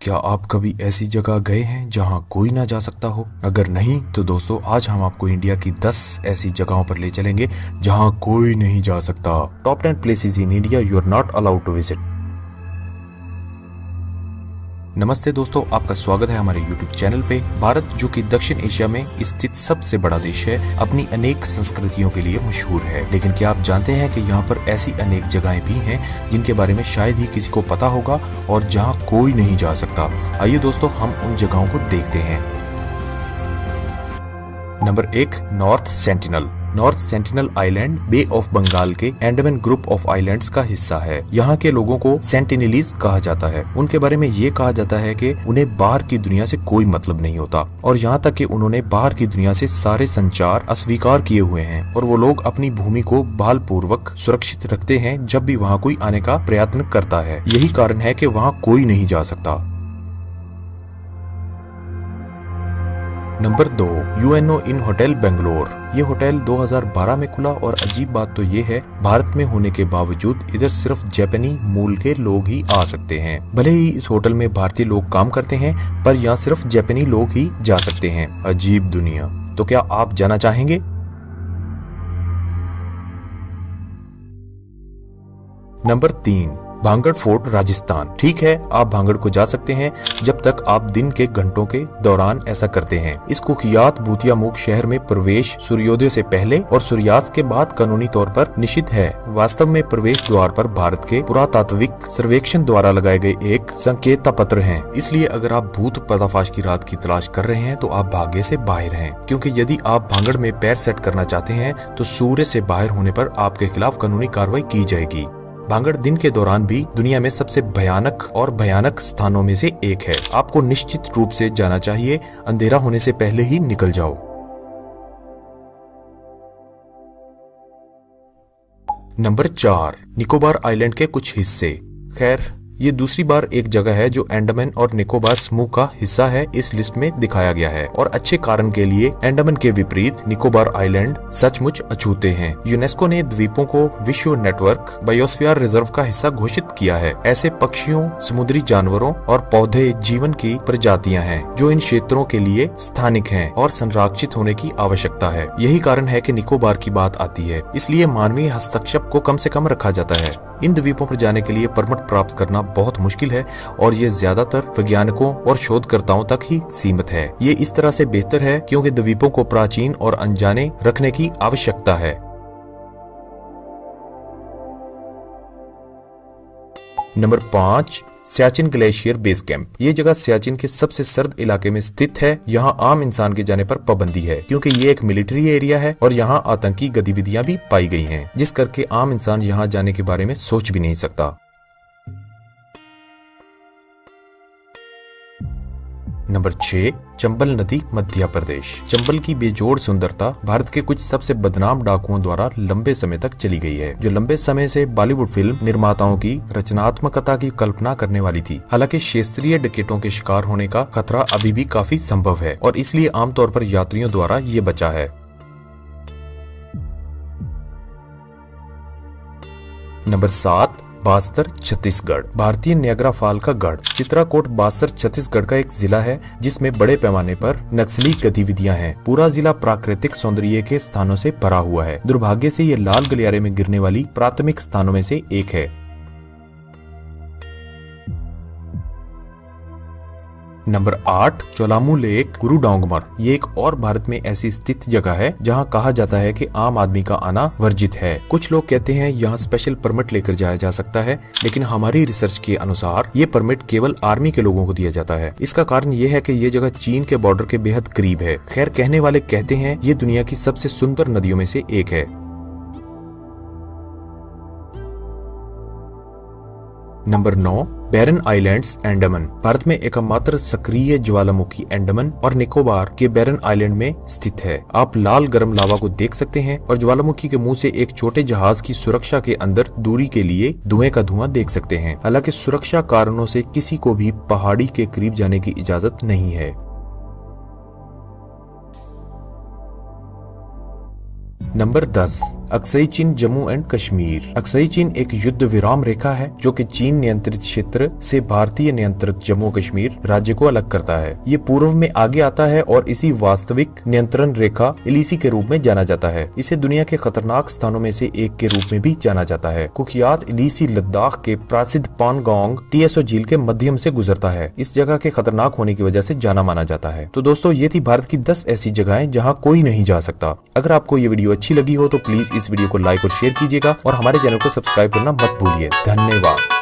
क्या आप कभी ऐसी जगह गए हैं जहां कोई ना जा सकता हो? अगर नहीं तो दोस्तों आज हम आपको इंडिया की 10 ऐसी जगहों पर ले चलेंगे जहां कोई नहीं जा सकता। Top 10 places in India you are not allowed to visit. नमस्ते दोस्तों, आपका स्वागत है हमारे YouTube चैनल पे। भारत जो कि दक्षिण एशिया में स्थित सबसे बड़ा देश है, अपनी अनेक संस्कृतियों के लिए मशहूर है। लेकिन क्या आप जानते हैं कि यहाँ पर ऐसी अनेक जगहें भी हैं जिनके बारे में शायद ही किसी को पता होगा और जहाँ कोई नहीं जा सकता। आइए दोस्तों हम उन जगहों को देखते हैं। Number 1, north sentinel. North sentinel island bay of Bengal के अंडमान ग्रुप ऑफ आइलैंड्स का हिस्सा है। यहाँ के लोगों को सेंटिनलीज कहा जाता है। उनके बारे में ये कहा जाता है कि उन्हें बाहर की दुनिया से कोई मतलब नहीं होता और यहाँ तक कि उन्होंने बाहर की दुनिया से सारे संचार अस्वीकार किए हुए हैं और वो लोग अपनी भूमि को बलपूर्वक सुरक्षित रखते हैं जब भी वहाँ कोई आने का प्रयत्न करता है। यही कारण है कि वहाँ कोई नहीं जा सकता। नंबर 2, UNO इन होटल बेंगलोर। ये होटल 2012 में खुला और अजीब बात तो ये है भारत में होने के बावजूद इधर सिर्फ जापानी मूल के लोग ही आ सकते हैं। भले ही इस होटल में भारतीय लोग काम करते हैं पर यहाँ सिर्फ जापानी लोग ही जा सकते हैं। अजीब दुनिया। तो क्या आप जाना चाहेंगे? Number 3, Bhangarh Fort Rajasthan. ठीक है, आप भांगड़ को जा सकते हैं जब तक आप दिन के घंटों के दौरान ऐसा करते हैं। इस कुख्यात भूतिया मुख शहर में प्रवेश सूर्योदय से पहले और सूर्यास्त के बाद कानूनी तौर पर निषिद्ध है। वास्तव में प्रवेश द्वार पर भारत के पुरातात्विक सर्वेक्षण द्वारा लगाए गए एक संकेत पत्र हैं। इसलिए अगर आप भूत पर्दाफाश की रात की तलाश कर रहे हैं तो आप भाग्य से बाहर हैं, क्योंकि यदि आप भांगड़ में पैर सेट करना चाहते हैं तो सूर्य से बाहर होने पर आपके खिलाफ कानूनी कार्रवाई की जाएगी। भांगड़ दिन के दौरान भी दुनिया में सबसे भयानक स्थानों में से एक है। आपको निश्चित रूप से जाना चाहिए। अंधेरा होने से पहले ही निकल जाओ। नंबर 4, निकोबार आइलैंड के कुछ हिस्से। खैर ये दूसरी बार एक जगह है जो अंडमान और निकोबार समूह का हिस्सा है इस लिस्ट में दिखाया गया है और अच्छे कारण के लिए। अंडमान के विपरीत निकोबार आइलैंड सचमुच अछूते हैं। यूनेस्को ने द्वीपों को विश्व नेटवर्क बायोस्फीयर रिजर्व का हिस्सा घोषित किया है। ऐसे पक्षियों, समुद्री जानवरों और पौधे जीवन की प्रजातियां हैं जो इन क्षेत्रों के लिए स्थानिक हैं और संरक्षित होने की आवश्यकता है। यही कारण है कि निकोबार की बात आती है, इसलिए मानवीय हस्तक्षेप को कम से कम रखा जाता है। इन द्वीपों पर जाने के लिए परमिट प्राप्त करना बहुत मुश्किल है और ये ज्यादातर वैज्ञानिकों और शोधकर्ताओं तक ही सीमित है। ये इस तरह से बेहतर है क्योंकि द्वीपों को प्राचीन और अनजाने रखने की आवश्यकता है। Number 5, Siachen glacier base camp. ये जगह सियाचिन के सबसे सर्द इलाके में स्थित है। यहाँ आम इंसान के जाने पर पाबंदी है क्योंकि ये एक मिलिट्री एरिया है और यहाँ आतंकी गतिविधियां भी पाई गई हैं, जिस करके आम इंसान यहाँ जाने के बारे में सोच भी नहीं सकता। नंबर 6, चंबल नदी, मध्य प्रदेश। चंबल की बेजोड़ सुंदरता भारत के कुछ सबसे बदनाम डाकुओं द्वारा लंबे समय तक चली गई है, जो लंबे समय से बॉलीवुड फिल्म निर्माताओं की रचनात्मकता की कल्पना करने वाली थी। हालांकि क्षेत्रीय डकैतों के शिकार होने का खतरा अभी भी काफी संभव है और इसलिए आमतौर पर यात्रियों द्वारा ये बचा है। नंबर 7, बास्तर, छत्तीसगढ़। भारतीय नियाग्रा फॉल का गढ़। चित्राकोट बास्तर छत्तीसगढ़ का एक जिला है जिसमें बड़े पैमाने पर नक्सली गतिविधियां हैं। पूरा जिला प्राकृतिक सौंदर्य के स्थानों से भरा हुआ है। दुर्भाग्य से ये लाल गलियारे में गिरने वाली प्राथमिक स्थानों में से एक है। Number 8, Cholamu lake, Gurudongmar. ये एक और भारत में ऐसी स्थित जगह है जहां कहा जाता है कि आम आदमी का आना वर्जित है। कुछ लोग कहते हैं यहाँ स्पेशल परमिट लेकर जाया जा सकता है, लेकिन हमारी रिसर्च के अनुसार ये परमिट केवल आर्मी के लोगों को दिया जाता है। इसका कारण ये है कि ये जगह चीन के बॉर्डर के बेहद करीब है। खैर कहने वाले कहते हैं ये दुनिया की सबसे सुंदर नदियों में से एक है। नंबर 9, बैरन आइलैंड्स, अंडमान। भारत में एकमात्र सक्रिय ज्वालामुखी अंडमान और निकोबार के बैरन आइलैंड में स्थित है। आप लाल गर्म लावा को देख सकते हैं और ज्वालामुखी के मुंह से एक छोटे जहाज की सुरक्षा के अंदर दूरी के लिए धुएं का धुआं देख सकते हैं। हालांकि सुरक्षा कारणों से किसी को भी पहाड़ी के करीब जाने की इजाजत नहीं है। नंबर 10, अक्साई चीन जम्मू एंड कश्मीर। अक्साई चीन एक युद्ध विराम रेखा है जो कि चीन नियंत्रित क्षेत्र से भारतीय नियंत्रित जम्मू कश्मीर राज्य को अलग करता है। ये पूर्व में आगे आता है और इसी वास्तविक नियंत्रण रेखा इलीसी के रूप में जाना जाता है। इसे दुनिया के खतरनाक स्थानों में से एक के रूप में भी जाना जाता है। कुख्यात इलीसी लद्दाख के प्रसिद्ध पानगोंग टीएसओ झील के मध्यम से गुजरता है। इस जगह के खतरनाक होने की वजह से जाना माना जाता है। तो दोस्तों ये थी भारत की 10 ऐसी जगहें जहां कोई नहीं जा सकता। अगर आपको ये वीडियो अच्छी लगी हो तो प्लीज इस वीडियो को लाइक और शेयर कीजिएगा और हमारे चैनल को सब्सक्राइब करना मत भूलिए। धन्यवाद।